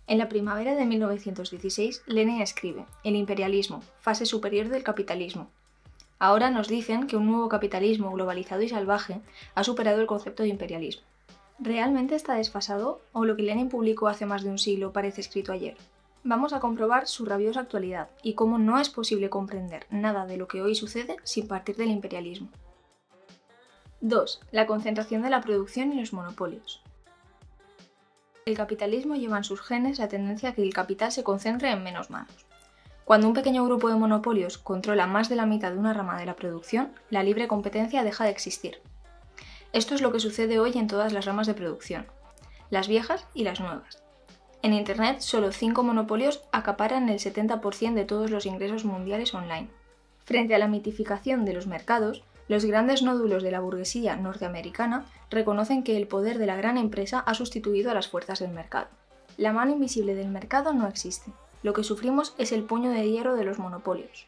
En la primavera de 1916, Lenin escribe: "El imperialismo, fase superior del capitalismo". Ahora nos dicen que un nuevo capitalismo globalizado y salvaje ha superado el concepto de imperialismo. ¿Realmente está desfasado o lo que Lenin publicó hace más de un siglo parece escrito ayer? Vamos a comprobar su rabiosa actualidad y cómo no es posible comprender nada de lo que hoy sucede sin partir del imperialismo. 2. La concentración de la producción y los monopolios. El capitalismo lleva en sus genes la tendencia a que el capital se concentre en menos manos. Cuando un pequeño grupo de monopolios controla más de la mitad de una rama de la producción, la libre competencia deja de existir. Esto es lo que sucede hoy en todas las ramas de producción, las viejas y las nuevas. En Internet, solo 5 monopolios acaparan el 70% de todos los ingresos mundiales online. Frente a la mitificación de los mercados, los grandes nódulos de la burguesía norteamericana reconocen que el poder de la gran empresa ha sustituido a las fuerzas del mercado. La mano invisible del mercado no existe. Lo que sufrimos es el puño de hierro de los monopolios.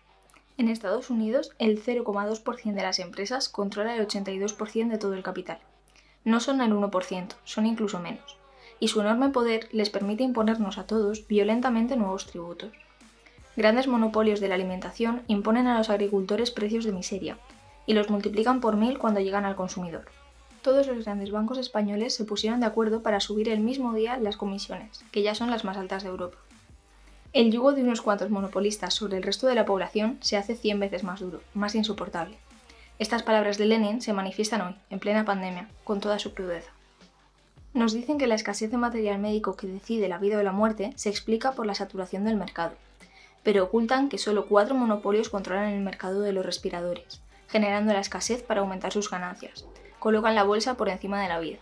En Estados Unidos, el 0,2% de las empresas controla el 82% de todo el capital. No son el 1%, son incluso menos. Y su enorme poder les permite imponernos a todos violentamente nuevos tributos. Grandes monopolios de la alimentación imponen a los agricultores precios de miseria, y los multiplican por 1000 cuando llegan al consumidor. Todos los grandes bancos españoles se pusieron de acuerdo para subir el mismo día las comisiones, que ya son las más altas de Europa. El yugo de unos cuantos monopolistas sobre el resto de la población se hace 100 veces más duro, más insoportable. Estas palabras de Lenin se manifiestan hoy, en plena pandemia, con toda su crudeza. Nos dicen que la escasez de material médico que decide la vida o la muerte se explica por la saturación del mercado, pero ocultan que solo 4 monopolios controlan el mercado de los respiradores, generando la escasez para aumentar sus ganancias. Colocan la bolsa por encima de la vida.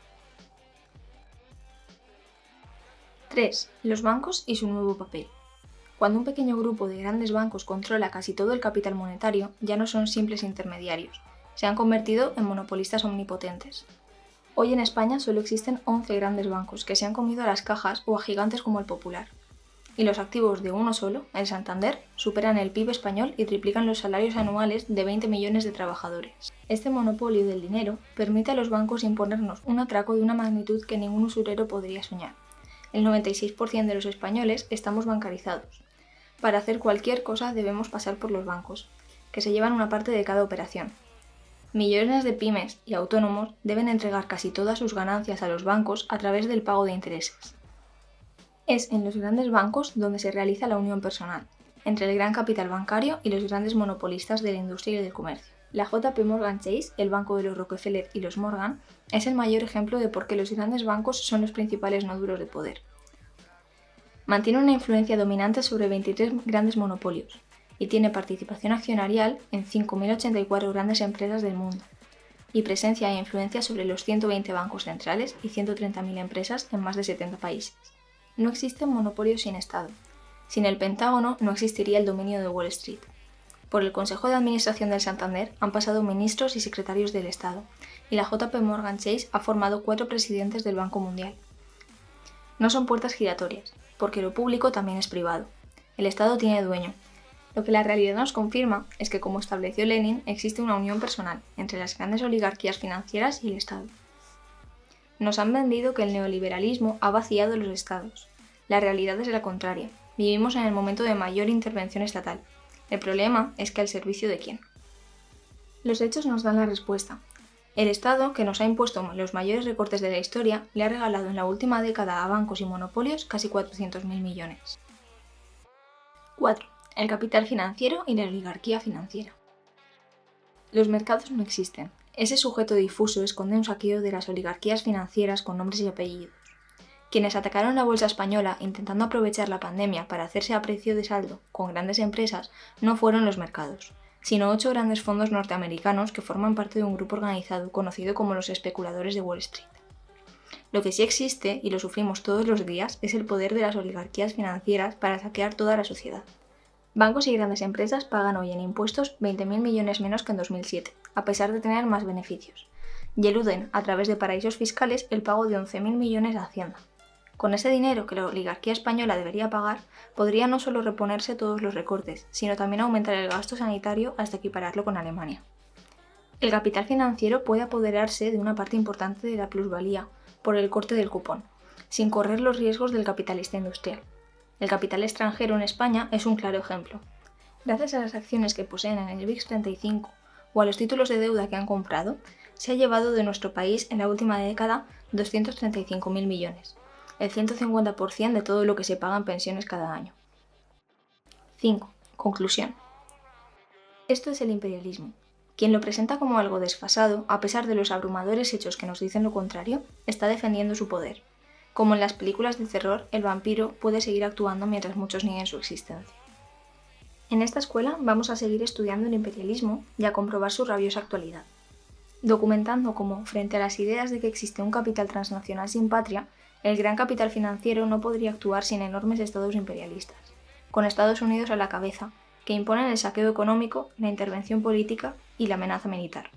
3. Los bancos y su nuevo papel. Cuando un pequeño grupo de grandes bancos controla casi todo el capital monetario, ya no son simples intermediarios, se han convertido en monopolistas omnipotentes. Hoy en España solo existen 11 grandes bancos que se han comido a las cajas o a gigantes como el Popular. Y los activos de uno solo, el Santander, superan el PIB español y triplican los salarios anuales de 20 millones de trabajadores. Este monopolio del dinero permite a los bancos imponernos un atraco de una magnitud que ningún usurero podría soñar. El 96% de los españoles estamos bancarizados. Para hacer cualquier cosa debemos pasar por los bancos, que se llevan una parte de cada operación. Millones de pymes y autónomos deben entregar casi todas sus ganancias a los bancos a través del pago de intereses. Es en los grandes bancos donde se realiza la unión personal, entre el gran capital bancario y los grandes monopolistas de la industria y del comercio. La JP Morgan Chase, el banco de los Rockefeller y los Morgan, es el mayor ejemplo de por qué los grandes bancos son los principales nódulos de poder. Mantiene una influencia dominante sobre 23 grandes monopolios y tiene participación accionarial en 5.084 grandes empresas del mundo y presencia e influencia sobre los 120 bancos centrales y 130.000 empresas en más de 70 países. No existen monopolios sin Estado. Sin el Pentágono no existiría el dominio de Wall Street. Por el Consejo de Administración del Santander han pasado ministros y secretarios del Estado, y la JP Morgan Chase ha formado 4 presidentes del Banco Mundial. No son puertas giratorias, porque lo público también es privado. El Estado tiene dueño. Lo que la realidad nos confirma es que, como estableció Lenin, existe una unión personal entre las grandes oligarquías financieras y el Estado. Nos han vendido que el neoliberalismo ha vaciado los estados. La realidad es la contraria. Vivimos en el momento de mayor intervención estatal. El problema es que ¿al servicio de quién? Los hechos nos dan la respuesta. El Estado, que nos ha impuesto los mayores recortes de la historia, le ha regalado en la última década a bancos y monopolios casi 400.000 millones. 4. El capital financiero y la oligarquía financiera. Los mercados no existen. Ese sujeto difuso esconde un saqueo de las oligarquías financieras con nombres y apellidos. Quienes atacaron la bolsa española intentando aprovechar la pandemia para hacerse a precio de saldo con grandes empresas no fueron los mercados, sino 8 grandes fondos norteamericanos que forman parte de un grupo organizado conocido como los especuladores de Wall Street. Lo que sí existe, y lo sufrimos todos los días, es el poder de las oligarquías financieras para saquear toda la sociedad. Bancos y grandes empresas pagan hoy en impuestos 20.000 millones menos que en 2007, a pesar de tener más beneficios, y eluden, a través de paraísos fiscales, el pago de 11.000 millones a Hacienda. Con ese dinero que la oligarquía española debería pagar, podría no solo reponerse todos los recortes, sino también aumentar el gasto sanitario hasta equipararlo con Alemania. El capital financiero puede apoderarse de una parte importante de la plusvalía por el corte del cupón, sin correr los riesgos del capitalista industrial. El capital extranjero en España es un claro ejemplo. Gracias a las acciones que poseen en el IBEX 35 o a los títulos de deuda que han comprado, se ha llevado de nuestro país en la última década 235.000 millones, el 150% de todo lo que se paga en pensiones cada año. 5. Conclusión. Esto es el imperialismo. Quien lo presenta como algo desfasado, a pesar de los abrumadores hechos que nos dicen lo contrario, está defendiendo su poder. Como en las películas de terror, el vampiro puede seguir actuando mientras muchos nieguen su existencia. En esta escuela vamos a seguir estudiando el imperialismo y a comprobar su rabiosa actualidad, documentando cómo, frente a las ideas de que existe un capital transnacional sin patria, el gran capital financiero no podría actuar sin enormes estados imperialistas, con Estados Unidos a la cabeza, que imponen el saqueo económico, la intervención política y la amenaza militar.